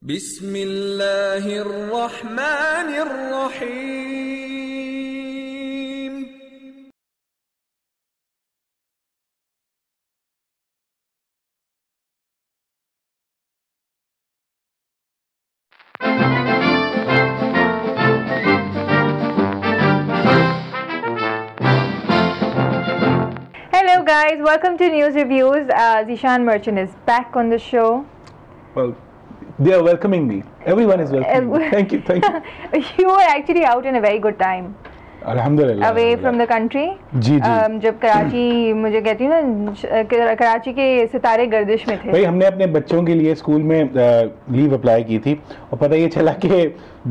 बिस्मिल्लाहिर्रहमानिर्रहीम। Hello guys, welcome to News Reviews. Zishan Merchant is back on the show. Well, they are welcoming me. Everyone is welcoming me. Thank you, thank you. You were actually out in a very good time. Alhamdulillah. Away from the country. जी जी. जब कराची मुझे कहती हूँ ना कराची के सितारे गर्दिश में थे. भाई हमने अपने बच्चों के लिए स्कूल में लीव अप्लाई की थी और पता ये चला कि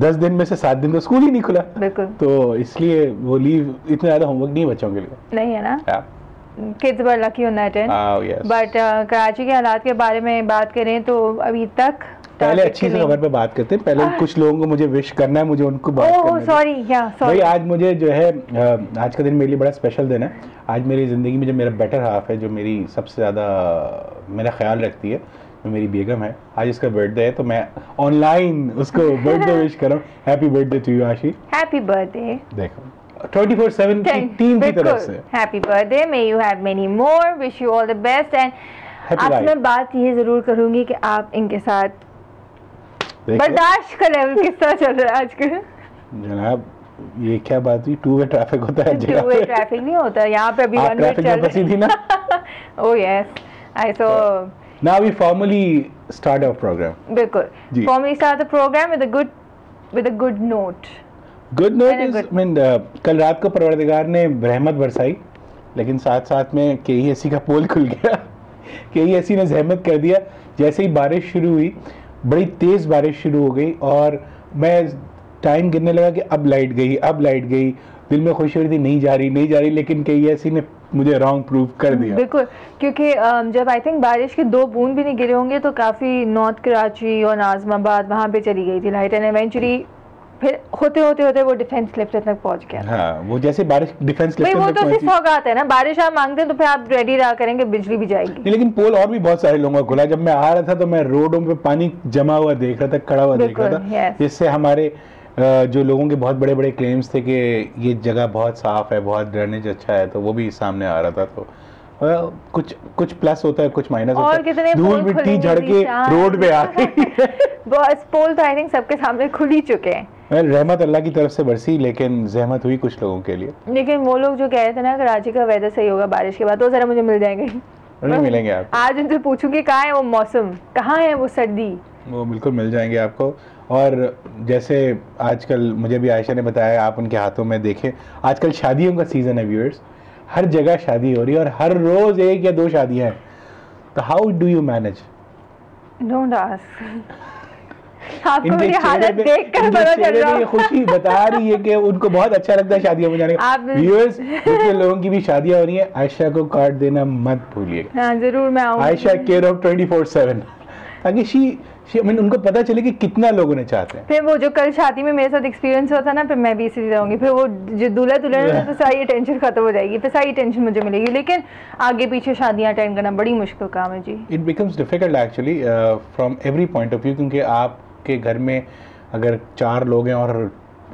10 दिन में से 7 दिन तो स्कूल ही नहीं खुला. बिल्कुल. तो इसलिए वो लीव इतना ज़्यादा होमवर्क नहीं बच्चों के लिए. नहीं है ना? Kids were lucky on that end. Yes. But Karachi के हालात के बारे में बात करें तो अभी तक पहले अच्छी सी खबर पे बात करते हैं. पहले कुछ लोगों को मुझे विश करना है, मुझे उनको बात करना है. सॉरी. भाई आज मुझे जो है आज का दिन मेरे लिए बड़ा स्पेशल दिन है. आज मेरी ज़िंदगी में जो मेरा बेटर हाफ है, जो मेरी सबसे ज़्यादा मेरा ख्याल रखती है, जो मेरी बेगम है, आज इसका बर्थडे है. तो मैं ऑनलाइन उसको बर्थडे विश कर रहा हूँ. हैप्पी बर्थडे टू यू आशी. Happy birthday. देखो 24/7 की टीम की तरफ से happy birthday. May you have many more. Wish you all the best. And आज मैं बात ये जरूर करूंगी कि आप इनके साथ बर्दाश्त का लेवल किस तरह चल रहा है आजकल. जनाब ये क्या बात हुई? 2-वे ट्रैफिक होता है. 2-वे ट्रैफिक नहीं होता यहाँ पे. अभी 1 वे चल रही ना. Oh yes, I so now we formally start our programme. बिल्कुल formally start the programme with a good note. Good note is कल रात को परवरदिगार ने रहमत बरसाई, लेकिन साथ साथ में KESC का पोल खुल गया. KESC ने जहमत कर दिया. जैसे ही बारिश शुरू हुई, बड़ी तेज़ बारिश शुरू हो गई और मैं टाइम गिनने लगा कि अब लाइट गई. दिल में खुशी हो रही थी, नहीं जा रही, लेकिन KESC ने मुझे रॉन्ग प्रूव कर दिया. बिल्कुल, क्योंकि जब आई थिंक बारिश के 2 बूंद भी नहीं गिरे होंगे तो काफ़ी नॉर्थ कराची और नाज़माबाद वहाँ पे चली गई थी लाइट. एंड इवेंचुअली फिर होते वो डिफेंस लिफ्ट तक पहुंच गया. हाँ, वो जैसे बारिश डिफेंस लिफ्ट वो तो सिर्फ सौगात है ना. बारिश आप मांगते हैं तो फिर आप रेडी रहा करेंगे, बिजली भी जाएगी. लेकिन पोल और भी बहुत सारे लोगों का खुला. जब मैं आ रहा था तो मैं रोडों पे पानी जमा हुआ देख रहा था, खड़ा हुआ देख रहा था, जिससे हमारे जो लोगों के बहुत बड़े क्लेम्स थे कि ये जगह बहुत साफ है, बहुत ड्रेनेज अच्छा है, तो वो भी सामने आ रहा था. तो कुछ प्लस होता है, कुछ माइनस होता है. धूल मिट्टी झड़ के रोड पे आ गई. बस पोल तो आई थिंक सबके सामने खुल ही चुके हैं. रहमत अल्लाह की तरफ से बरसी, लेकिन जहमत हुई कुछ लोगों के लिए. लेकिन वो लोग जो कह रहे थे ना कराची का वेदर सही होगा बारिश के बाद, तो जरा मुझे मिल जाएंगे. नहीं मिलेंगे आप. आज उनसे पूछूंगी कहाँ है वो मौसम, कहाँ है वो सर्दी. वो बिल्कुल मिल जाएंगे आपको. और जैसे आजकल मुझे भी आयशा ने बताया, आप उनके हाथों में देखें, आजकल शादियों का सीज़न है व्यूअर्स. हर जगह शादी हो रही है और हर रोज़ 1 या 2 शादियाँ हैं. तो how do you manage? Don't ask. आपको मेरी हालत देखकर पता चल रहा है. ये खुशी बता रही है कि उनको बहुत अच्छा लगता है शादियों में जाने का. व्यूअर्स, जितने लोगों की भी शादियां हो रही हैं, आयशा को कार्ड देना मत भूलिएगा. हाँ जरूर, मैं आऊंगी. आयशा केयर ऑफ 24/7, ताकि उनको पता चले कि कितना लोगों ने चाहते हैं. फिर वो जो कल शादी में मेरे साथ एक्सपीरियंस हुआ था ना, फिर मैं भी इसी तरह होंगी. फिर वो जो दूल्हा दुल्हन तो सारी टेंशन खत्म हो जाएगी, फिर सारी टेंशन मुझे मिलेगी. लेकिन आगे पीछे शादियां अटेंड करना बड़ी मुश्किल काम है जी. It becomes difficult actually from every point of view, क्योंकि आपके घर में अगर 4 लोग हैं और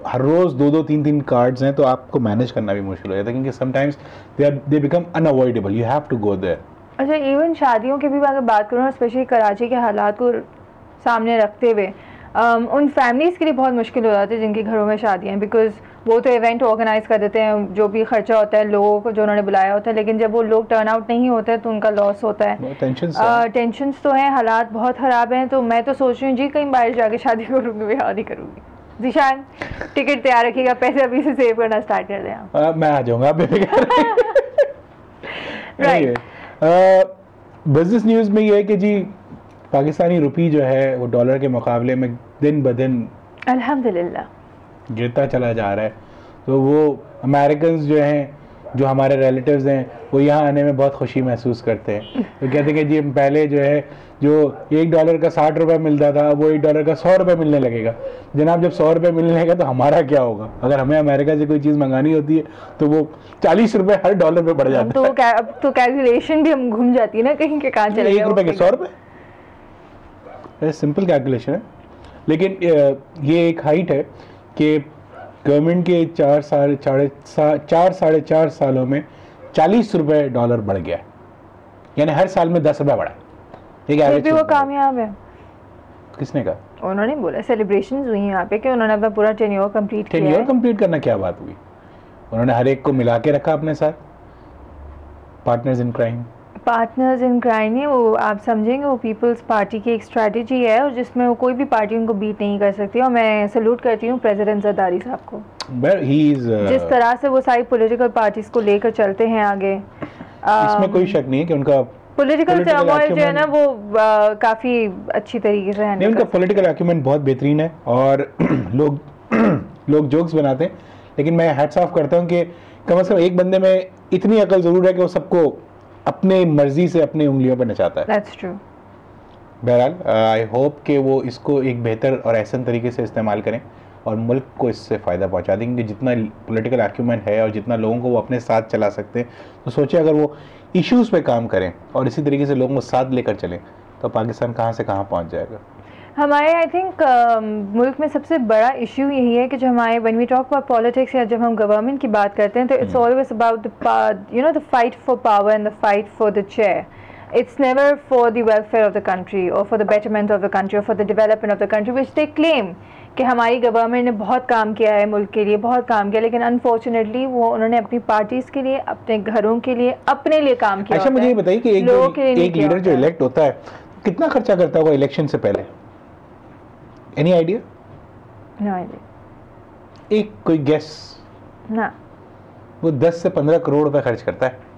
हर रोज 2-2, 3-3 कार्ड्स हैं, तो आपको मैनेज करना भी मुश्किल हो जाता है, क्योंकि sometimes they become unavoidable. You have to go there. अच्छा, इवन शादियों की भी अगर बात करूँ, स्पेशली कराची के हालात को सामने रखते हुए, उन फैमिलीज़ के लिए बहुत मुश्किल हो जाती है जिनके घरों में शादियाँ हैं. बिकॉज वो तो इवेंट ऑर्गेनाइज कर देते हैं, जो भी खर्चा होता है लोगों को जो उन्होंने बुलाया होता है, लेकिन जब वो लोग टर्न आउट नहीं होते तो उनका लॉस होता है. टेंशन्स तो हैं, हालात बहुत ख़राब हैं. तो मैं तो सोच रही हूँ जी कहीं बाहर जाके शादी करूँगी, बिहार नहीं करूँगी. जिशान टिकट तैयार रखिएगा, पैसे अभी से सेव करना स्टार्ट कर दें आप. मैं आ जाऊँगा. राइट. बिजनेस न्यूज़ में ये है कि जी पाकिस्तानी रुपी जो है वो डॉलर के मुकाबले में दिन ब दिन अल्हम्दुलिल्लाह गिरता चला जा रहा है. तो वो अमेरिकन्स जो हैं, जो हमारे रिलेटिव्स हैं, वो यहाँ आने में बहुत खुशी महसूस करते हैं. तो कहते हैं कि जी पहले जो है जो $1 का 60 रुपये मिलता था, वो $1 का 100 रुपये मिलने लगेगा. जनाब जब 100 रुपये मिलने लगेगा तो हमारा क्या होगा? अगर हमें अमेरिका से कोई चीज़ मंगानी होती है तो वो 40 रुपये हर डॉलर पे बढ़ जाता है. तो अब तो कैलकुलेशन भी हम घूम जाती है ना कहीं के, कहाँ चले 1 रुपये के 100 रुपये. सिंपल कैलकुलेशन है. लेकिन ये एक हाइट है कि गवर्नमेंट के 4 साढ़े 4 सालों में 40 रुपए डॉलर बढ़ गया, यानी हर साल में 10 रुपए बढ़ा। फिर भी वो कामयाब है। किसने कहा? उन्होंने बोला, सेलिब्रेशंस हुई यहाँ पे कि उन्होंने अपना पूरा टेन्योर कंप्लीट किया। टेन्योर कंप्लीट करना क्या बात हुई? उन्होंने हर एक को मिला के रखा अपने साथ, partners in crime. Partners in crime नहीं, वो आप समझेंगे वो पीपल्स पार्टी की एक स्ट्रेटजी है, और जिसमें वो कोई भी पार्टी उनको बीट नहीं कर सकती। और मैं सैल्यूट करती हूँ प्रेसिडेंट जरदारी साहब को, जिस तरह से वो सारी पॉलिटिकल पार्टीज को लेकर चलते हैं आगे। इसमें कोई शक नहीं है कि उनका पॉलिटिकल टर्मोइल जो है ना वो काफ़ी अच्छी तरीके से हैंडल, उनका पॉलिटिकल एक्यूमेंट बहुत बेहतरीन है। और लोग जोक्स बनाते हैं, लेकिन मैं हैट्स ऑफ करता हूँ कि कम से कम एक बंदे में इतनी अकल जरूर है कि वो सबको अपने मर्जी से अपनी उंगलियों पर नचाता है। That's true. बहरहाल आई होप कि वो इसको एक बेहतर और ऐसा तरीके से इस्तेमाल करें और मुल्क को इससे फ़ायदा पहुंचा देंगे। जितना पॉलिटिकल एक्यूमेंट है और जितना लोगों को वो अपने साथ चला सकते हैं, तो सोचिए अगर वो इश्यूज़ पे काम करें और इसी तरीके से लोगों को साथ लेकर चलें तो पाकिस्तान कहाँ से कहाँ पहुँच जाएगा। हमारे आई थिंक मुल्क में सबसे बड़ा इशू यही है कि जो हमारे when we talk about politics या जब हम गवर्नमेंट की बात करते हैं तो it's always about the fight for power and the fight for the chair. It's never for the welfare of the country or for the betterment of the country or for the development of the country, which they claim कि हमारी government ने बहुत काम किया है मुल्क के लिए, बहुत काम किया, लेकिन अनफॉर्चुनेटली वो उन्होंने अपनी पार्टीज़ के लिए, अपने घरों के लिए, अपने लिए काम किया। अच्छा, मुझे ये बताइए कि एक लीडर जो इलेक्ट होता है कितना खर्चा करता होगा इलेक्शन से पहले? Any idea? No idea. एक कोई गेस? ना। वो 10 से 15 करोड़ रुपए खर्च करता है।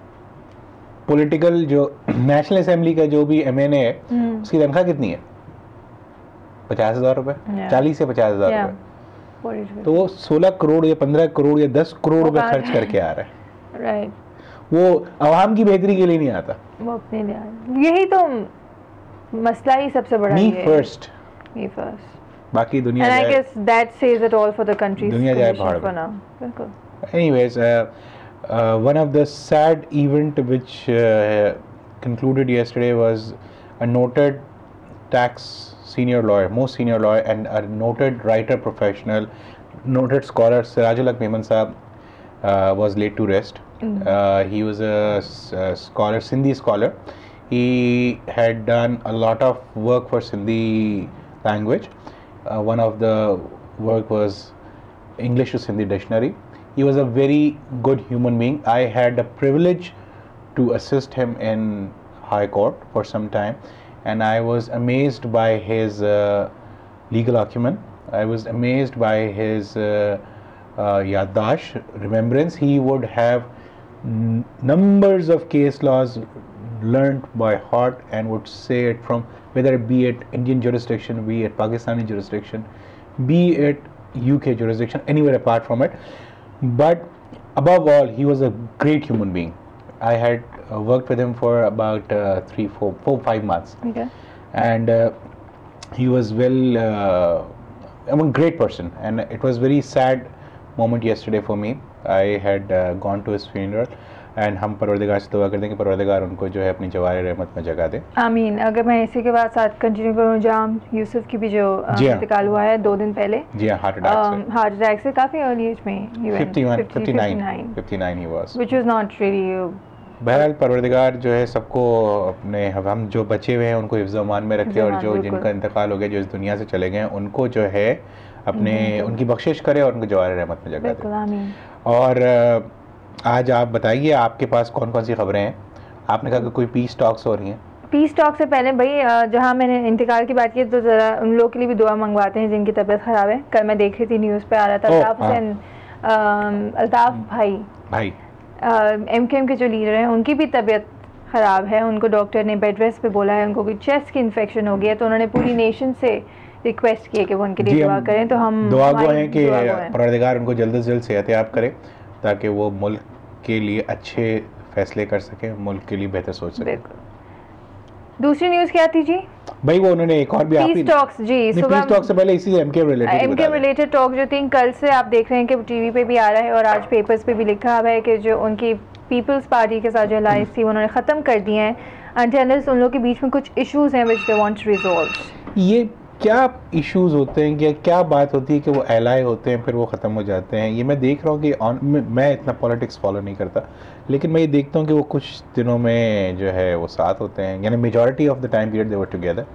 पॉलिटिकल जो नेशनल असेंबली का जो भी MNA है उसकी तनख्वाह कितनी है? 50,000 रुपए, 40 से 50,000 रुपए। तो वो 16 करोड़ या 15 करोड़ या 10 करोड़ रुपए खर्च करके आ रहा है। राइट। वो आवाम की बेहतरी के लिए नहीं आता, वो अपने लिए आता। यही तो मसला ही सबसे बड़ा है। Me first. बाकी दुनिया जाए। And I guess that says it all for the country's दुनिया जाए पहाड़ for now. बिल्कुल। Anyways, one of the sad event which concluded yesterday was a noted tax senior lawyer, most senior lawyer, and a noted writer professional, noted scholar Sirajul Haq Memon Sahab was laid to rest. He was a scholar, Sindhi scholar. He had done a lot of work for Sindhi language. One of the work was English to Sindhi dictionary. He was a very good human being. I had the privilege to assist him in High Court for some time, and I was amazed by his legal acumen. I was amazed by his yadash, remembrance. He would have numbers of case laws learned by heart and would say it from whether it be it Indian jurisdiction, be it Pakistani jurisdiction, be it UK jurisdiction, anywhere apart from it. But above all, he was a great human being. I had worked with him for about 5 months. Okay. And he was a great person, and it was very sad moment yesterday for me. I had gone to his funeral, and हम परवरदिगार से दुआ करते हैं कि परवरदिगार उनको जो है अपनी जवार रहमत में जगह दे। आमीन। अगर मैं इसी के बाद साथ कंटिन्यू करूँ, जाम यूसुफ की भी जो इंतकाल हुआ है 2 दिन पहले। जी हाँ, हार्ट अटैक से काफ़ी अर्ली एज में। 59 he was, which was not really। बहरहाल परवरदिगार जो है सबको अपने, हम जो बचे हुए हैं उनको हिफ्ज़-ओ-अमान में रखे, और जो जिनका इंतकाल हो गया, जो इस दुनिया से चले गए, उनको जो है अपने उनकी बख्शिश करे और उनको जवार रहमत में जगह दे। और आज आप बताइए आपके पास कौन कौन सी खबरें हैं? आपने कहा कि कोई पीस टॉक्स हो रही हैं। पीस टॉक से पहले भाई जहाँ मैंने इंतकाल की बात की तो ज़रा उन लोगों के लिए भी दुआ मंगवाते हैं जिनकी तबीयत ख़राब है। कल मैं देख रही थी न्यूज़ पे आ रहा था अल्ताफ़ भाई MKM के जो लीडर हैं उनकी भी तबीयत ख़राब है। उनको डॉक्टर ने बेड रेस्ट पे बोला है, उनको कोई चेस्ट की इन्फेक्शन हो गई है, तो उन्होंने पूरी नेशन से रिक्वेस्ट की है कि वो उनके लिए दुआ करें। तो हम दुआ गो हैं कि परवरदिगार उनको जल्द से जल्द सेहतयाब करे ताकि वो मुल्क के लिए अच्छे फैसले कर सके, मुल्क के लिए बेहतर सोच सके। दूसरी न्यूज़ क्या थी जी? भाई वो उन्होंने एक और भी पीस टॉक्स जी, पीस टॉक से पहले इसी MKM रिलेटेड टॉक जो थी कल से आप देख रहे हैं कि टीवी पे भी आ रहा है और आज पेपर्स पे भी लिखा हुआ है कि जो उनकी पीपल्स पार्टी के साथ जो अलायंस थी उन्होंने ख़त्म कर दी है अनटिल उन लोगों के बीच में कुछ इश्यूज हैं which they want to resolve. ये क्या इश्यूज होते हैं, क्या बात होती है कि वो एलाय होते हैं फिर वो ख़त्म हो जाते हैं? ये मैं देख रहा हूँ कि मैं इतना पॉलिटिक्स फॉलो नहीं करता, लेकिन मैं ये देखता हूँ कि वो कुछ दिनों में जो है वो साथ होते हैं, यानी majority of the time period they were together,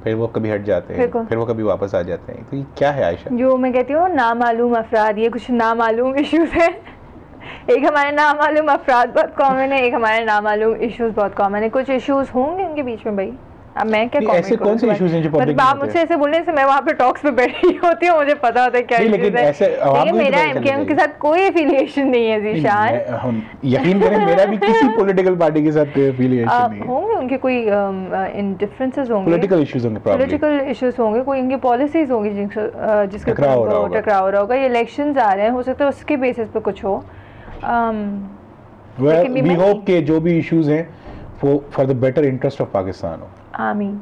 फिर वो कभी हट जाते हैं, फिर वो कभी वापस आ जाते हैं। तो ये क्या है आयशा? जो मैं कहती हूँ नामालूम अफराद, ये कुछ नामालूम इश्यूज हैं। एक हमारे नामालूम अफराद बहुत कॉमन है, एक हमारे नामालूम इश्यूज बहुत कॉमन है। कुछ इश्यूज होंगे उनके बीच में भाई, अब मैं क्या ऐसे कौन से इश्यूज हैं जो पब्लिक में आप मुझसे ऐसे बोलने से मैं वहाँ पे टॉक्स पे बैठी होती हूँ, मुझे पता होता है क्या इश्यूज है। मेरा एमकेएम के साथ कोई एफिलिएशन नहीं है ज़ीशान, यकीन करें मेरा भी किसी पॉलिटिकल पार्टी के साथ कोई एफिलिएशन नहीं है। होंगे उनके कोई डिफरेंसेस होंगे, पॉलिटिकल इश्यूज होंगे, पॉलिटिकल इश्यूज होंगे, कोई इनकी पॉलिसीज होंगी जिसके टकराव हो रहा होगा। ये इलेक्शंस आ रहे हैं, हो सकता है उसके बेसिस पे कुछ हो। वी होप के जो भी इश्यूज हैं वो for the better interest of Pakistan हो। आमीन।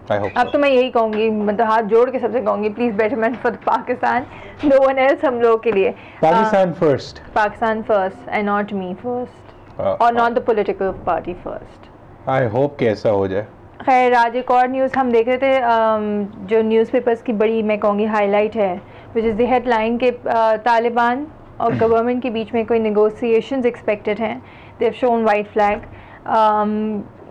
अब तो मैं यही कहूंगी, मतलब हाथ जोड़ के सबसे कहूंगी, please betterment for Pakistan, no one else, हम लोगों के लिए Pakistan first, Pakistan first and not me first और not the political party first. I hope कि ऐसा हो जाए। खैर, आज एक और न्यूज़ हम देख रहे थे, जो न्यूज़पेपर्स की बड़ी मैं कहूँगी हाईलाइट है, विच इज़ द हेडलाइन के तालिबान और गवर्नमेंट के बीच में कोई नेगोशिएशंस एक्सपेक्टेड हैं। They have shown white flag.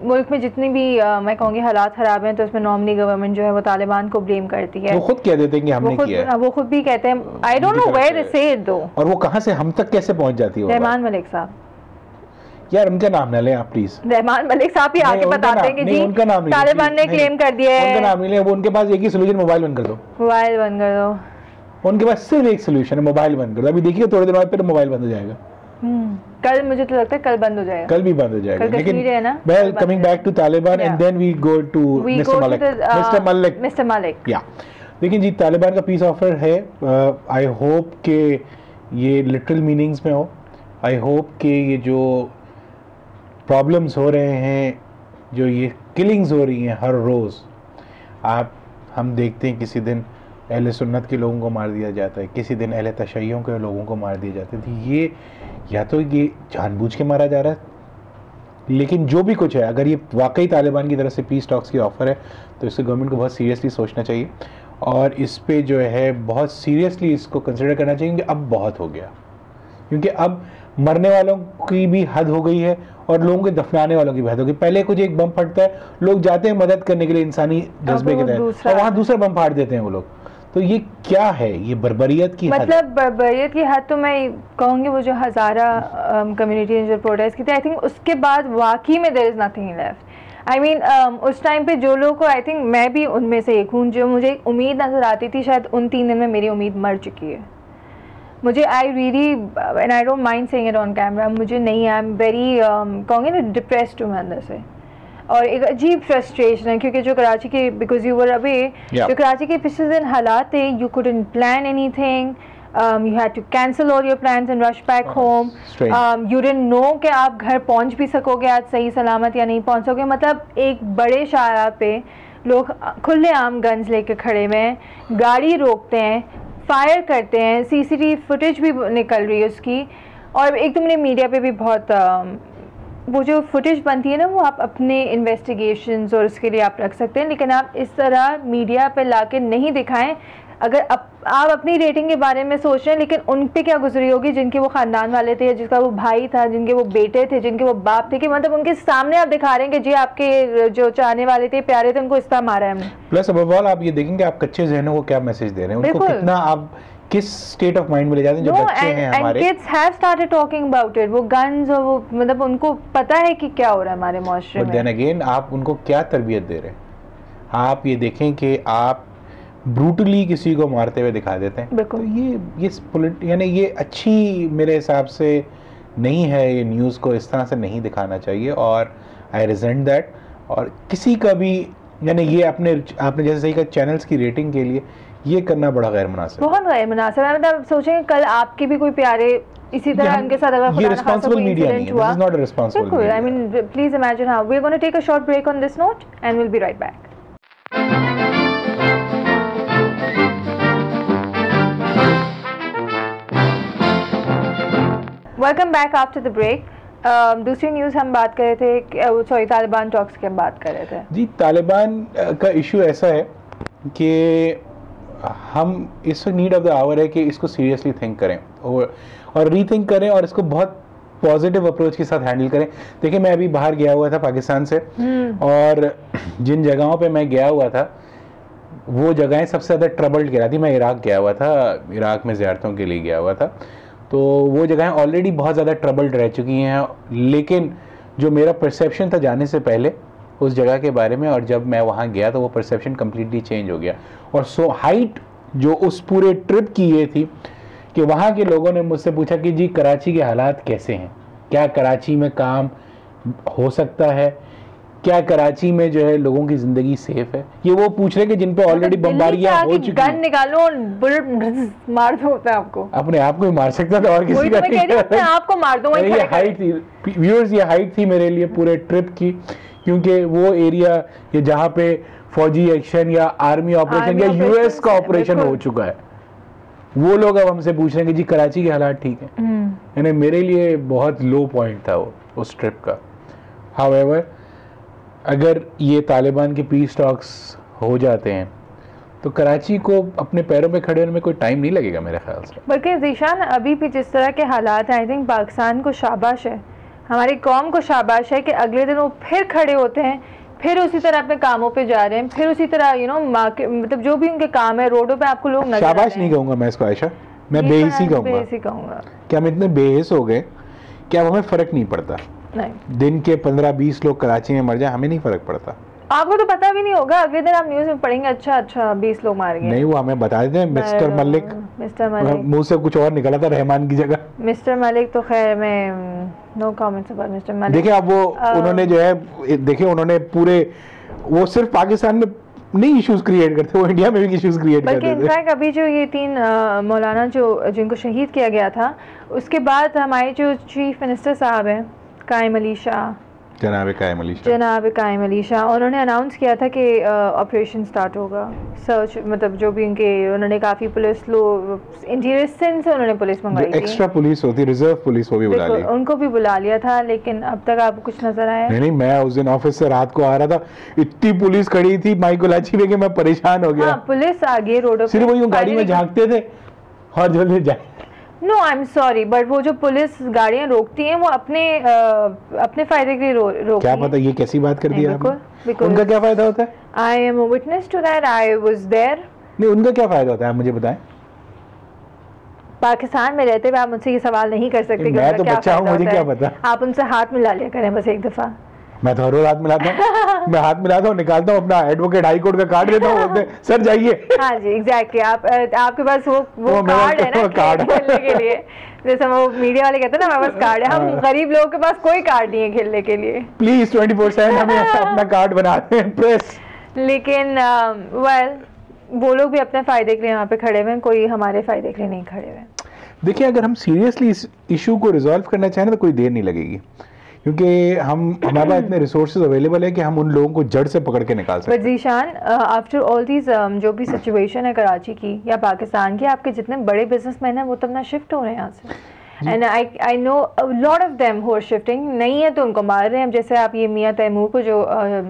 मुल्क में जितनी भी मैं कहूँगी हालात ख़राब हैं, तो उसमें नॉर्मली गवर्नमेंट जो है वो तालिबान को ब्लेम करती है। वो खुद कह देते हैं कि हमने किया है, वो खुद भी कहते हैं। I don't know where they say it दो, और वो कहाँ से हम तक कैसे पहुँच जाती है? रहमान मलिक साहब, यार उनका नाम ना लें आप प्लीज। रहमान मलिक साहब ही आके बताते हैं कि जी तालिबान ने क्लेम कर दिया है। उनका नाम नहीं ले, वो उनके पास एक ही सोल्यूशन, मोबाइल बंद कर दो, मोबाइल बंद कर दो। उनके पास सिर्फ एक सोल्यूशन है, मोबाइल बंद कर दो। अभी देखिए थोड़े दिन बाद फिर मोबाइल बंद हो जाएगा। कल मुझे तो लगता है कल बंद हो जाएगा, कल भी बंद हो जाएगा। लेकिन well coming back to Taliban and then we go to mister Malik. या लेकिन जी तालिबान का पीस ऑफर है, आई होप के ये लिटरल मीनिंग्स में हो। आई होप के ये जो प्रॉब्लम्स हो रहे हैं, जो ये किलिंग्स हो रही हैं हर रोज़, हम देखते हैं किसी दिन अहले सुन्नत के लोगों को मार दिया जाता है, किसी दिन अहले तशय्युओं के लोगों को मार दिया जाता है। तो ये या तो ये जानबूझ के मारा जा रहा है, लेकिन जो भी कुछ है, अगर ये वाकई तालिबान की तरफ से पीस टॉक्स की ऑफ़र है तो इससे गवर्नमेंट को बहुत सीरियसली सोचना चाहिए और इस पे जो है बहुत सीरियसली इसको कंसिडर करना चाहिए कि अब बहुत हो गया, क्योंकि अब मरने वालों की भी हद हो गई है और लोगों के दफनाने वालों की भी हद हो गई। पहले कुछ एक बम फटता है, लोग जाते हैं मदद करने के लिए इंसानी जज्बे के तहत, और वहाँ दूसरा बम फाड़ देते हैं वो लोग। तो ये क्या है? ये बर्बरियत की मतलब बर्बरियत की हद तो मैं कहूँगी वो जो हज़ारा कम्युनिटी ने जो प्रोटेस्ट की थी, आई थिंक उसके बाद वाकई में there is nothing left. I mean उस टाइम पे जो लोग को, आई थिंक मैं भी उनमें से एक हूँ, जो मुझे एक उम्मीद नज़र आती थी, शायद उन 3 दिन में मेरी उम्मीद मर चुकी है। मुझे I really and I don't mind saying it on camera, मुझे नहीं, आई एम वेरी कहूँगी ना डिप्रेस्ड हूँ मैं अंदर से, और एक अजीब फ्रस्ट्रेशन है, क्योंकि जो कराची के, बिकॉज यू वर अवे, जो कराची के पिछले दिन हालात थे, you couldn't plan anything, you had to cancel all your plans and rush back home. You didn't know कि आप घर पहुंच भी सकोगे आज सही सलामत या नहीं पहुंच सकोगे। मतलब एक बड़े शाहराह पे लोग खुलेआम गन्स लेके खड़े हुए हैं, गाड़ी रोकते हैं, फायर करते हैं, सीसीटीवी फुटेज भी निकल रही है उसकी, और एक तुमने मीडिया पे भी बहुत वो जो फुटेज बनती है ना, वो आप अपने इन्वेस्टिगेशंस और उसके लिए आप रख सकते हैं, लेकिन आप इस तरह मीडिया पे लाके नहीं दिखाएं। अगर आप अपनी रेटिंग के बारे में सोच रहे हैं, लेकिन उन पे क्या गुजरी होगी जिनके वो ख़ानदान वाले थे, जिसका वो भाई था, जिनके वो बेटे थे, जिनके वो बाप थे, कि मतलब उनके सामने आप दिखा रहे हैं कि जी आपके जो चाहने वाले थे, प्यारे थे, उनको इस तरह मारा है हमने। प्लस अब आप ये देखेंगे आप कच्चे ज़हनों को क्या मैसेज दे रहे हैं, उनको कितना आप किस स्टेट ऑफ माइंड में ले जाते हैं जो बच्चे हैं हमारे। And kids have started talking about it, वो गन्स और वो मतलब उनको पता है कि क्या हो रहा है हमारे माशरे में। बट देन अगेन आप उनको क्या तरबियत दे रहे हैं? आप ये देखें कि आप ब्रूटली किसी को मारते हुए दिखा देते हैं, तो ये यानी ये अच्छी मेरे हिसाब से नहीं है। ये न्यूज़ को इस तरह से नहीं दिखाना चाहिए और आई रिजेंट दैट। और किसी का भी यानी ये आपने जैसे सही कहा, चैनल्स की रेटिंग के लिए ये करना बड़ा गैर मुनासिब, बहुत गैर मुनासिब है। मतलब सोचेंगे कल आपके भी कोई प्यारे इसी तरह उनके साथ अगर ये रिस्पांसिबल मीडिया नहीं है, this is not a responsible media. I mean please imagine how we are gonna take a short break on this note and will be right back. Welcome back after the break. दूसरी news हम बात कर रहे थे, sorry Taliban talks की हम बात कर रहे थे। जी तालिबान का इशू ऐसा है कि हम इस नीड ऑफ द आवर है कि इसको सीरियसली थिंक करें और रीथिंक करें और इसको बहुत पॉजिटिव अप्रोच के साथ हैंडल करें। देखिए मैं अभी बाहर गया हुआ था पाकिस्तान से, और जिन जगहों पे मैं गया हुआ था वो जगहें सबसे ज़्यादा ट्रबल्ड कहलाती। मैं इराक गया हुआ था, इराक में ज़ियारतों के लिए गया हुआ था, तो वो जगहें ऑलरेडी बहुत ज़्यादा ट्रबल्ड रह चुकी हैं। लेकिन जो मेरा परसेप्शन था जाने से पहले उस जगह के बारे में, और जब मैं वहाँ गया तो वो परसेप्शन कम्प्लीटली चेंज हो गया। और सो हाइट जो उस पूरे ट्रिप की ये थी कि वहाँ के लोगों ने मुझसे पूछा कि जी कराची के हालात कैसे हैं, क्या कराची में काम हो सकता है, क्या कराची में जो है लोगों की ज़िंदगी सेफ है। ये वो पूछ रहे कि जिन पे ऑलरेडी बम्बारियां हो चुकी हैं। गन निकालो और बुलेट मार दो होता है आपको। अपने आप को ही मार सकता था और किसी का नहीं। अपने आप को मार दो। ये हाइट थी व्यूअर्स, ये हाइट थी मेरे लिए पूरे ट्रिप की, क्योंकि वो एरिया ये जहाँ पे फौजी एक्शन या आर्मी ऑपरेशन या यूएस का ऑपरेशन हो चुका है, वो लोग अब हमसे पूछ रहे हैं कि जी कराची के हालात ठीक है। यानी मेरे लिए बहुत लो पॉइंट था वो उस ट्रिप का। हाउएवर अगर ये तालिबान के पीस टॉक्स हो जाते हैं तो कराची को अपने पैरों पे खड़े होने में कोई टाइम नहीं लगेगा मेरे ख्याल से। बल्कि ज़ीशान अभी भी जिस तरह के हालात हैं, आई थिंक पाकिस्तान को शाबाश है, हमारी कौम को शाबाश है कि अगले दिन वो फिर खड़े होते हैं, फिर उसी तरह अपने कामों पे जा रहे हैं, फिर उसी तरह मार्केट मतलब जो भी उनके काम है रोडों पे आपको लोग नजर शाबाश नहीं कहूँगा मैं इसको आयशा, मैं बेहिसी कहूँगा कि हम इतने बेहिस हो गए कि अब हमें फ़र्क नहीं पड़ता। नहीं, दिन के 15-20 लोग कराची में मर जाए हमें नहीं फ़र्क पड़ता। आपको तो पता भी नहीं होगा, अगले दिन आप न्यूज़ में पढ़ेंगे अच्छा 20 लोग मार गए। नहीं, वो हमें बता देते हैं। मिस्टर मलिक मुंह से कुछ और निकला था रहमान की जगह। मिस्टर मलिक तो खैर मैं no comments about mister Malik. देखिए अब वो उन्होंने जो है देखिए उन्होंने पूरे वो सिर्फ पाकिस्तान में नहीं इश्यूज क्रिएट करते, वो इंडिया में भी इश्यूज क्रिएट करते थे। बल्कि इनफैक्ट अभी जो ये 3 मौलाना जिनको शहीद किया गया था, उसके बाद हमारे जो चीफ मिनिस्टर साहब हैं कायम अली शाह, जनाब कायम अली शाह, उन्होंने अनाउंस किया था कि ऑपरेशन स्टार्ट होगा, सर्च मतलब जो भी उन्होंने काफ़ी पुलिस लोग इंटीरियर सिंध से उन्होंने पुलिस मंगवाई थी, एक्स्ट्रा पुलिस होती रिजर्व पुलिस, वो भी बुला ली, उनको भी बुला लिया था। लेकिन अब तक आपको कुछ नजर आया? नहीं, मैं उस दिन ऑफिस से रात को आ रहा था, इतनी पुलिस खड़ी थी माइकोलाची में कि मैं परेशान हो गया। हाँ, पुलिस आ गई रोडों पे, सिर्फ वो यूं गाड़ी में झांकते थे और जल्दी जाए। No I am sorry but वो जो पुलिस गाड़ियां रोकती हैं वो अपने फायदे के लिए रोकती क्या पता ये कैसी बात कर दी आपने? उनका क्या फायदा होता है? I am a witness to that, I was there. नहीं, उनका क्या फायदा होता है आप मुझे बताएं। पाकिस्तान में रहते हुए आप मुझसे ये सवाल नहीं कर सकते। मैं तो बच्चा हूँ, मुझे क्या पता। आप उनसे हाथ मिला लिया करें बस एक दफा। मैं तो हर रोज हाथ मिलाता हूँ। मैं हाथ मिलाता हूँ, निकालता हूँ अपना एडवोकेट हाई कोर्ट का कार्ड देता हूँ, बोलते हैं सर जाइए। हाँ जी एग्जैक्टली, आपके पास वो कार्ड है ना खेलने के लिए, जैसे वो मीडिया वाले कहते हैं ना हमारे पास कार्ड है, हम गरीब लोगों के पास कोई कार्ड नहीं है खेलने के लिए। प्लीज 24/7 हमें अपना कार्ड बनाते हैं प्रेस। लेकिन वेल वो लोग भी अपने फायदे के लिए यहाँ पे खड़े हुए हैं, कोई हमारे फायदे के लिए नहीं खड़े हुए। देखिए अगर हम सीरियसली इस इशू को रिजॉल्व करना चाहें तो कोई देर नहीं लगेगी, क्योंकि हमारे पास इतने रिसोर्सेज अवेलेबल है कि हम उन लोगों को जड़ से पकड़ के निकाल सकते हैं। But Zeeshan after all these जो भी सिचुएशन है कराची की या पाकिस्तान की, आपके जितने बड़े बिजनेसमैन हैं वो तो अपना शिफ्ट हो रहे हैं यहाँ से, and I know a lot of them who are shifting. नहीं है तो उनको मार रहे हैं। जैसे आप ये मियाँ तैमूर को जो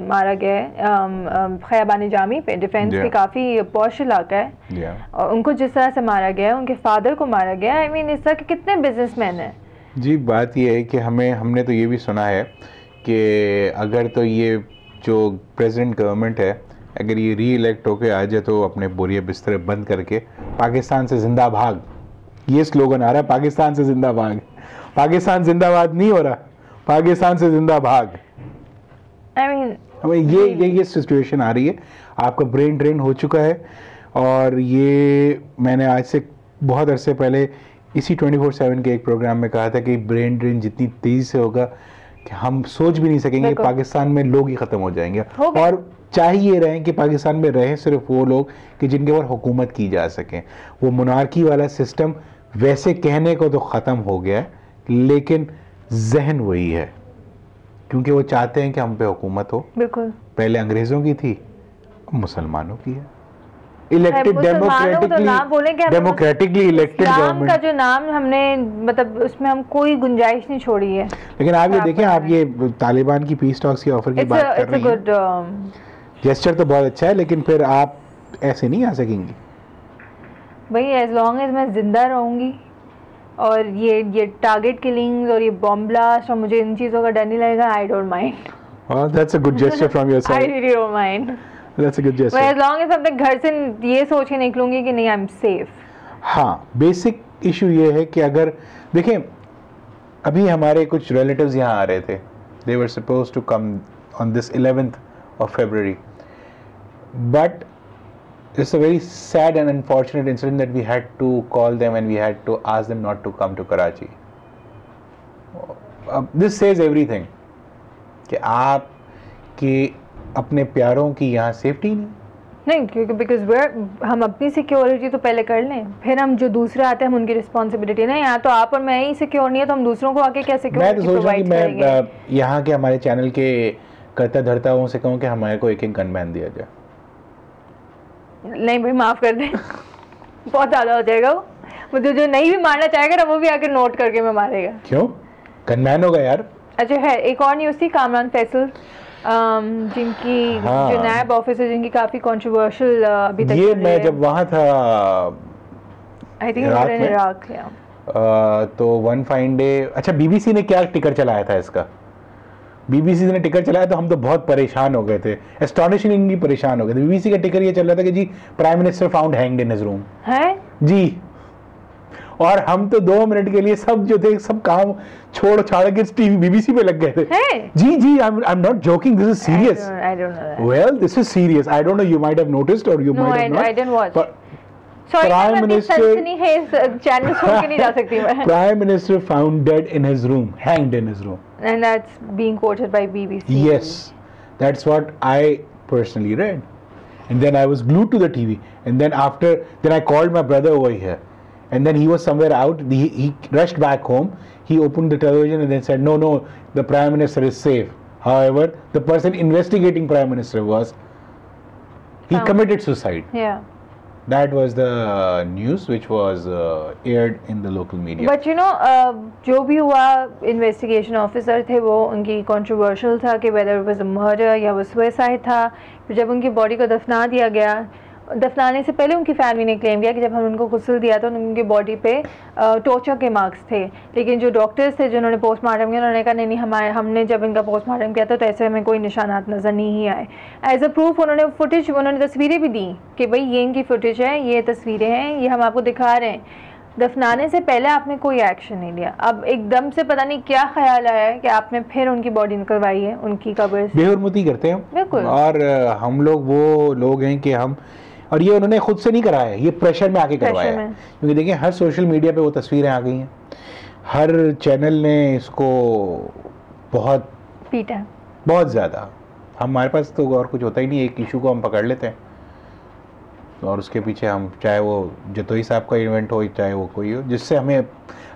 मारा गया है खयाबान जामी पे, डिफेंस के काफ़ी पॉश इलाका है, और उनको जिस तरह से मारा गया है, उनके फादर को मारा गया है। आई मीन इस तरह के कितने बिजनेसमैन हैं। जी बात ये है कि हमने तो ये भी सुना है कि अगर तो ये जो प्रेसिडेंट गवर्नमेंट है अगर ये री इलेक्ट होके आ जाए तो अपने बोरिया बिस्तर बंद करके पाकिस्तान से जिंदा भाग, ये स्लोगन आ रहा है, पाकिस्तान से जिंदा भाग। पाकिस्तान जिंदाबाद नहीं हो रहा, पाकिस्तान से जिंदा भाग। ये सिचुएशन आ रही है। आपका ब्रेन ड्रेन हो चुका है, और ये मैंने आज से बहुत अरसे पहले इसी 24/7 के एक प्रोग्राम में कहा था कि ब्रेन ड्रेन जितनी तेज़ी से होगा कि हम सोच भी नहीं सकेंगे, पाकिस्तान में लोग ही ख़त्म हो जाएंगे। और चाहिए रहें कि पाकिस्तान में रहें सिर्फ वो लोग कि जिनके ऊपर हुकूमत की जा सके। वो मोनार्की वाला सिस्टम वैसे कहने को तो ख़त्म हो गया है, लेकिन जहन वही है, क्योंकि वो चाहते हैं कि हम पे हुकूमत हो। बिल्कुल, पहले अंग्रेज़ों की थी, मुसलमानों की है। इलेक्टेड डेमोक्रेटिकली इलेक्टेड गवर्नमेंट का जो नाम हमने मतलब उसमें हम कोई गुंजाइश नहीं छोड़ी है। लेकिन आप ये देखें, आप ये तालिबान की पीस टॉक्स की ऑफर की बात कर रही हैं, जेस्चर तो बहुत अच्छा है, लेकिन फिर आप ऐसे नहीं आ सकेंगी भाई। एज लॉन्ग एज मैं जिंदा रहूंगी और ये टारगेट किलिंग्स और ये बॉम्ब ब्लास्ट और मुझे इन चीज़ों का डर नहीं लगेगा, I don't mind. Oh, that's a good gesture from your side. I really don't mind. That's a good gesture. But as long as अपने घर से ये सोच के निकलूंगी कि नहीं, I'm safe. हाँ, बेसिक इशू ये है कि अगर देखें, अभी हमारे कुछ रिलेटिव्स यहाँ आ रहे थे, they were supposed to come on this 11th of February, but it's a very sad and unfortunate incident that we had to call them and we had to ask them not to come to Karachi. This says everything. कि आप के अपने प्यारों की यहाँ safety नहीं, क्योंकि because हम अपनी सिक्योरिटी तो पहले कर लें, फिर हम जो दूसरे आते हैं हम उनकी रिस्पॉन्सिबिलिटी नहीं। यहाँ तो आप और मैं ही सिक्योर नहीं है, तो हम दूसरों को आके क्या सिक्योरिटी प्रोवाइड करेंगे? मैं तो सोच रहा हूँ कि मैं यहाँ के हमारे चैनल के कर्ता धर्ताओं से कहूँ कि हमारे को एक गन बैन दिया जाए। नहीं भाई, माफ कर दें बहुत ज़्यादा हो जाएगा वो। मुझे जो नहीं भी मारना चाहेगा ना वो भी आके नोट करके मैं मारेगा। क्यों? गन बैन होगा यार। अच्छा है, एक और न्यूज़ थी कामरान फैसल जिनकी जो नायब ऑफिसर जिनकी काफ़ी कंट्रोवर्शियल अभी तक ये मैं जब वहाँ था आई थिंक इराक तो वन फाइन डे, अच्छा बीबीसी ने क्या टिकर चलाया था इसका, बीबीसी ने टिकर चलाया तो हम तो बहुत परेशान हो गए थे, एस्टॉनिशिंगली परेशान हो गए थे। बीबीसी का टिकर ये चल रहा था कि जी prime minister found hanged in his room है जी, और हम तो 2 मिनट के लिए सब जो थे सब काम छोड़ छाड़ के टीवी बीबीसी पे लग गए थे। जी जी, I am not joking, this is serious. I don't know. Well this is serious, I don't know, you might have noticed और you might have not. I didn't watch. Prime Minister channel छोड़ के नहीं जा सकती मैं। Prime Minister found dead in his room, hanged in his room. And that's being quoted by BBC. Yes, that's what I personally read. And then I was glued to the TV. And then then I called my brother over here. And then he was somewhere out. He rushed back home. He opened the television and then said, no, the Prime Minister is safe. However, the person investigating Prime Minister he committed suicide. Yeah. That was the news which was aired in the local media. But you know, जो भी हुआ, investigation officer थे वो, उनकी controversial था कि whether it was a murder या वो suicide था। फिर जब उनकी बॉडी को दफना दिया गया, दफनाने से पहले उनकी फैमिली ने क्लेम किया कि जब हम उनको गुस्ल दिया तो उनकी बॉडी पे टॉर्चर के मार्क्स थे, लेकिन जो डॉक्टर्स थे जिन्होंने पोस्टमार्टम किया उन्होंने कहा नहीं, हमने जब इनका पोस्टमार्टम किया था तो ऐसे हमें कोई निशानात नज़र नहीं आए। एज अ प्रूफ उन्होंने फुटेज, उन्होंने तस्वीरें भी दी कि भाई ये इनकी फुटेज है, ये तस्वीरें हैं, ये हम आपको दिखा रहे हैं। दफनाने से पहले आपने कोई एक्शन नहीं लिया। अब एकदम से पता नहीं क्या ख्याल आया है कि आपने फिर उनकी बॉडी निकलवाई है उनकी कब्र से। बेहुरमती करते हैं बिल्कुल। और हम लोग वो लोग हैं कि हम, और ये उन्होंने खुद से नहीं कराया है, ये प्रेशर में आके करवाया है। क्योंकि देखिए हर सोशल मीडिया पे वो तस्वीरें आ गई हैं, हर चैनल ने इसको बहुत पीटा, बहुत ज़्यादा। हमारे पास तो और कुछ होता ही नहीं, एक इशू को हम पकड़ लेते हैं और उसके पीछे हम, चाहे वो जतोई साहब का इवेंट हो चाहे वो कोई हो, जिससे हमें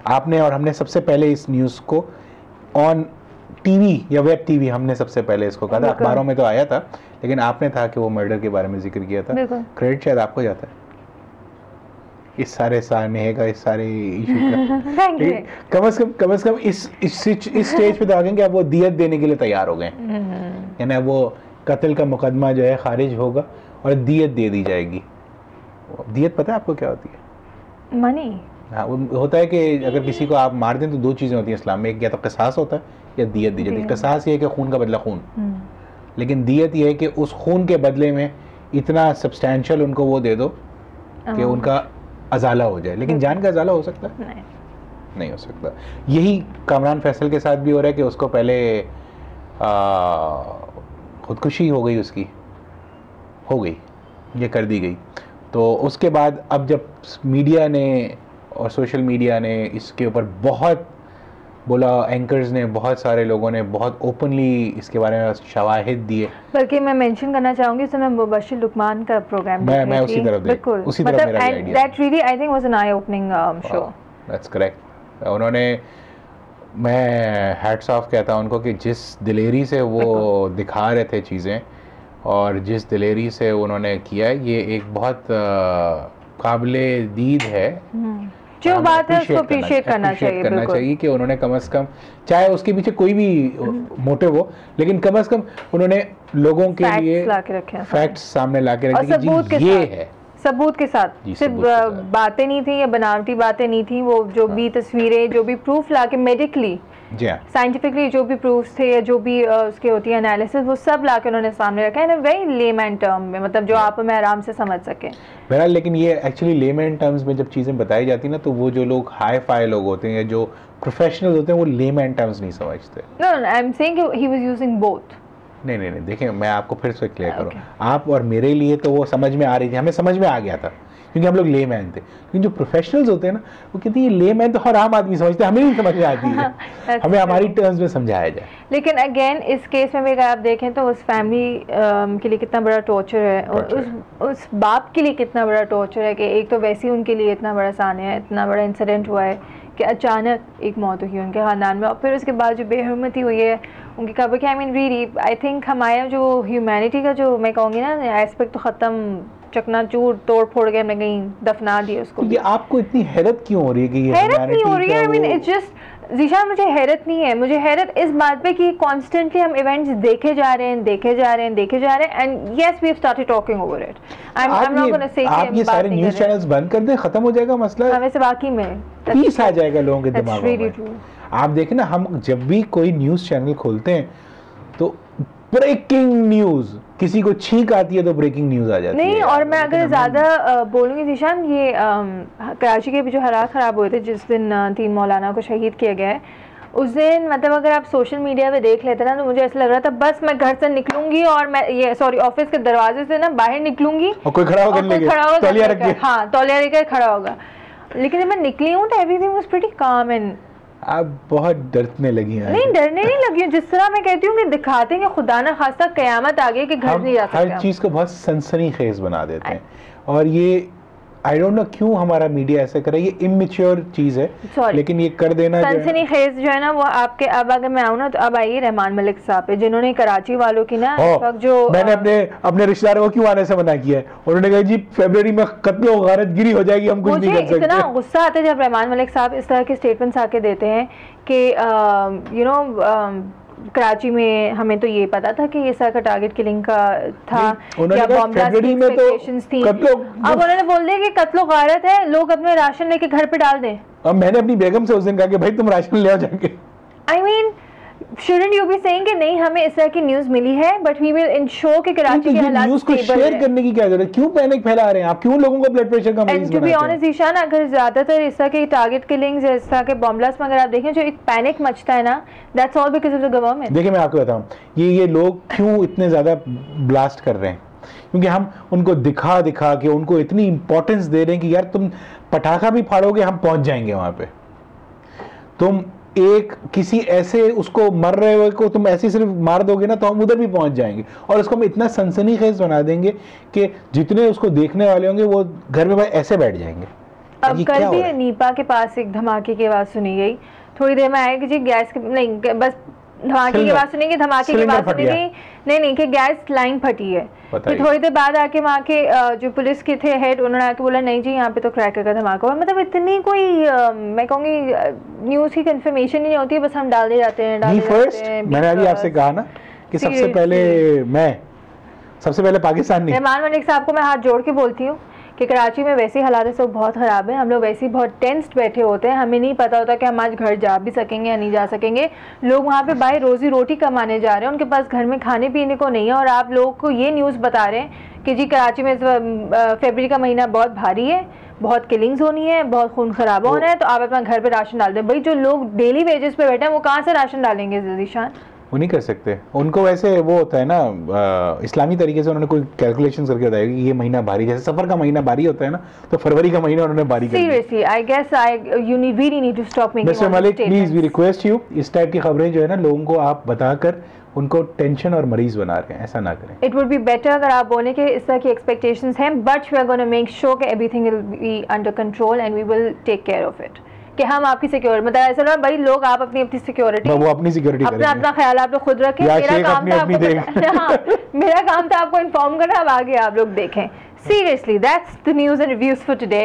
आपने और हमने सबसे पहले इस न्यूज़ को ऑन टीवी या वेब टीवी हमने सबसे पहले इसको कहा था। अखबारों में तो आया था लेकिन आपने था कि वो मर्डर के बारे में जिक्र किया था, क्रेडिट शायद आपको जाता है इस सारे सामने का, इस सारे इशू का। कम से कम इस स्टेज पे तो आ गए कि अब वो दियत देने के लिए तैयार हो गए, यानी अब वो कत्ल का मुकदमा जो है खारिज होगा और दियत दे दी जाएगी। दियत पता है आपको क्या होती है? मनी। हाँ, वो होता है कि अगर किसी को आप मार दें तो 2 चीज़ें होती हैं इस्लाम में, एक या तो क़िसास होता है या दियत दी जाती है। क़िसास ये है कि खून का बदला खून, लेकिन दियत ये है कि उस खून के बदले में इतना सब्सटैंशियल उनको वो दे दो कि उनका अजाला हो जाए। लेकिन जान का अजाला हो सकता है? नहीं हो सकता। यही कामरान फैसल के साथ भी हो रहा है कि उसको पहले खुदकुशी हो गई, उसकी हो गई, ये कर दी गई। तो उसके बाद अब जब मीडिया ने और सोशल मीडिया ने इसके ऊपर बहुत बोला, एंकर्स ने, बहुत सारे लोगों ने बहुत ओपनली इसके बारे में शवाहिद दिए। बल्कि मैं मेंशन करना चाहूँगी उस समय मुबशिर लुकमान का प्रोग्राम मैं उसी तरफ बिल्कुल उसी तरफ मेरा idea, that really I think was an I opening show. That's correct. उन्होंने, मैं हैट्स ऑफ कहता हूँ उनको कि जिस दिलेरी से वो दिखा रहे थे चीज़ें और जिस दिलेरी से उन्होंने किया, ये एक बहुत काबिले दीद है जो बात है उसको अप्रिशिएट करना चाहिए कि उन्होंने कम से कम, चाहे उसके पीछे कोई भी मोटिव हो, लेकिन कम से कम उन्होंने लोगों के लिए फैक्ट्स सामने ला के रखे कि ये है, सबूत के साथ, सिर्फ बातें नहीं थी या बनावटी बातें नहीं थी, वो जो भी तस्वीरें, जो भी प्रूफ ला के मेडिकली साइंटिफिकली जो भी प्रूफ्स थे या जो भी उसके होती है एनालिसिस, वो सब ला के उन्होंने सामने रखा है इन वेरी लेमैन टर्म में, मतलब जो आप मैं आराम से समझ सके। बहरहाल लेकिन ये एक्चुअली लेमैन टर्म्स में जब चीज़ें बताई जाती ना, तो वो जो लोग हाई फाई लोग होते हैं, जो प्रोफेशनल्स होते हैं, वो लेमैन टर्म्स नहीं समझते। No I am saying he was using both. नहीं, देखिए मैं आपको फिर से क्लियर करूँ, आप और मेरे लिए तो वो समझ में आ रही थी, हमें समझ में आ गया था क्योंकि हम लोग लेमैन थे, लेकिन जो प्रोफेशनल्स होते हैं ना, वो कहते हैं ये लेमैन तो हर आम आदमी समझते हैं, हमें नहीं समझ में आती है, हमें हमारी टर्म्स में समझाया जाए। लेकिन अगेन इस केस में भी अगर आप देखें तो उस फैमिली के लिए कितना बड़ा टॉर्चर है, और उस बाप के लिए कितना बड़ा टॉर्चर है कि एक तो वैसे ही उनके लिए इतना बड़ा सानिया है, इतना बड़ा इंसिडेंट हुआ है कि अचानक एक मौत हुई उनके ख़ानदान में, और फिर उसके बाद जो बेहरमती हुई है उनकी कब्र की। I mean really I think हमारा जो ह्यूमैनिटी का जो मैं कहूँगी ना एस्पेक्ट तो ख़त्म, चकनाचूर तोड़ फोड़ के हमने कहीं दफना दिया उसको। ये आपको इतनी हैरत क्यों हो रही है कि ये हैरत नहीं हो रही है? I mean it's just Zeeshan, मुझे हैरत नहीं है, मुझे हैरत इस बात पे कि कॉन्स्टेंटली हम इवेंट्स देखे जा रहे हैं and yes we have started talking over it. I am not gonna say आप ये सारे न्यूज़ चैनल्स बंद कर दें, खत्म हो जाएगा मसला, हमें से बाकी में पीस आ जाएगा लोगों के दिमाग में। आप देखें ना, हम जब भी कोई न्यूज़ चैनल खोलते हैं तो ब्रेकिंग न्यूज़, किसी को छींक आती है तो ब्रेकिंग न्यूज़ आ जाती है। नहीं, और मैं अगर ज़्यादा बोलूँगी ज़ीशान, ये कराची के भी जो हालात ख़राब हुए थे जिस दिन 3 मौलाना को शहीद किया गया है, उस दिन मतलब अगर आप सोशल मीडिया पे देख लेते ना, तो मुझे ऐसा लग रहा था बस मैं घर से निकलूंगी और मैं ये ऑफिस के दरवाजे से ना बाहर निकलूंगी और कोई खड़ा होगा, तौलिया लेकर खड़ा होगा। लेकिन जब मैं निकली हूँ तो एवरीथिंग वाज प्रीटी काम एंड आप बहुत डरने लगी हैं। नहीं, डरने नहीं लगी हूँ, जिस तरह मैं कहती हूँ कि दिखाते हैं कि खुदा ना खास्ता कयामत आ गई कि घर नहीं जा सकते, हर चीज़ को बहुत सनसनीखेज बना देते हैं। और ये आई डोंट नो क्यों हमारा मीडिया ऐसे करे, ये इमेच्योर चीज़ है, लेकिन ये कर देना सनसनीखेज जो है ना वो आपके। अब अगर मैं आऊँ ना तो अब आइए रहमान मलिक साहब पे, जिन्होंने कराची वालों की ना जो मैंने अपने रिश्तेदारों को क्यों आने से मना किया है, उन्होंने कहा जी फरवरी में कत्ल व गारत गिरी हो जाएगी, हम कुछ नहीं कर सकते। इतना गुस्सा आता है जब रहमान मलिक साहब इस तरह के स्टेटमेंट्स आके देते हैं कि यू नो कराची में हमें तो ये पता था कि ये सर का टारगेट किलिंग का था या बॉम्ब ब्लास्ट की एक्सपेक्टेशंस थी, अब उन्होंने बोल दिया कि कत्लो गारत है, लोग अपने राशन लेके घर पे डाल दें। अब मैंने अपनी बेगम से उस दिन कहा कि भाई तुम राशन ले आओ जाके। I mean shouldn't you be saying कि नहीं हमें इस तरह की न्यूज़ मिली है but we will ensure कि कराची के हालात न्यूज़ को शेयर करने की क्या जरूरत है? क्यों पैनिक फैला रहे हैं आप? क्यों लोगों को ब्लड प्रेशर का मरीज बनाते हैं? And to be honest Ishan, अगर ज्यादातर इस तरह के टारगेट किलिंग्स या इस तरह के बॉम्ब ब्लास्ट में अगर आप देखें जो एक पैनिक मचता है ना, that's all because of the government। देखिए मैं आपको बताऊं, ये लोग क्यों इतने ज्यादा ब्लास्ट कर रहे हैं, क्योंकि हम उनको दिखा के उनको इतनी इंपॉर्टेंस दे रहे हैं कि यार तुम पटाखा भी फाड़ोगे हम पहुंच जाएंगे वहां पे, तुम एक किसी ऐसे उसको मर रहे हुए को तुम ऐसे सिर्फ मार दोगे ना तो हम उधर भी पहुंच जाएंगे, और उसको हम इतना सनसनीखेज बना देंगे कि जितने उसको देखने वाले होंगे वो घर में भाई ऐसे बैठ जाएंगे। अब कल भी नीपा के पास एक धमाके की आवाज सुनी गई, थोड़ी देर में आएगी जी गैस की, नहीं बस धमाके की आवाज सुनेंगे, धमाके की आवाज सुनेगी, नहीं कि गैस लाइन फटी है। फिर थोड़ी देर बाद आके वहाँ के जो पुलिस के थे हेड, उन्होंने आके बोला नहीं जी यहाँ पे तो क्रैकर का धमाका हुआ। मतलब इतनी कोई मैं कहूँगी न्यूज़ की कंफर्मेशन ही नहीं होती, बस हम डाल दे जाते हैं। मैंने अभी आपसे कहा ना कि सबसे पहले पाकिस्तान नहीं। रहमान मलिक साहब को मैं हाथ जोड़ के बोलती हूँ कि कराची में वैसे हालात सब बहुत ख़राब है, हम लोग वैसे ही बहुत टेंस्ड बैठे होते हैं, हमें नहीं पता होता कि हम आज घर जा भी सकेंगे या नहीं जा सकेंगे। लोग वहाँ पे भाई रोज़ी रोटी कमाने जा रहे हैं, उनके पास घर में खाने पीने को नहीं है, और आप लोगों को ये न्यूज़ बता रहे हैं कि जी कराची में फरवरी का महीना बहुत भारी है, बहुत किलिंग्स होनी है, बहुत खून खराबा होना है, तो आप अपना घर पर राशन डाल दें। भाई जो लोग डेली वेजेस पे बैठे हैं वो कहाँ से राशन डालेंगे ज़ीशान? वो नहीं कर सकते, उनको वैसे वो होता है ना इस्लामी तरीके से उन्होंने कोई कैलकुलेशन करके बताया कि ये महीना भारी, जैसे सफर का महीना भारी होता है ना, तो फरवरी का महीना उन्होंने भारी कर दिया। Seriously, I guess you really need to stop making Mr. Malik, please we request you, इस टाइप की खबरें जो है ना लोगों को आप बताकर उनको टेंशन और मरीज बना रहे हैं, ऐसा ना करें। It would be better अगर आप बोले कि इस तरह की expectations हैं, but we are going to make sure कि everything will be under control and we will take care of it। कि हम आपकी सिक्योरिटी, मतलब ऐसा ना भाई लोग आप अपनी सिक्योरिटी, वो अपनी सिक्योरिटी अपना ख्याल आप लोग खुद रखें, मेरा काम था आपको मेरा काम था आपको इन्फॉर्म करना, अब आगे आप लोग देखें। Seriously that's the news and reviews for today.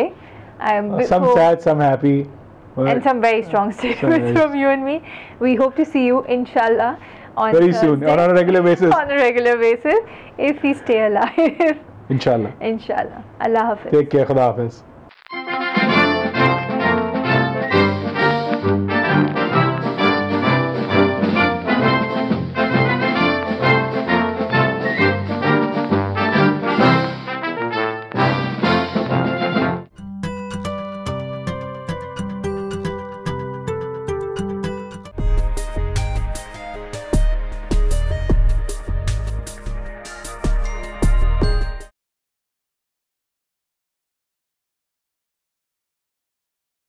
Some sad, some happy. And some very strong statements from you and me. We hope to see you, inshallah, on very soon, on a regular basis. On a regular basis, if we stay alive. Inshallah. Inshallah. Allah Hafiz. Take care. Khuda Hafiz.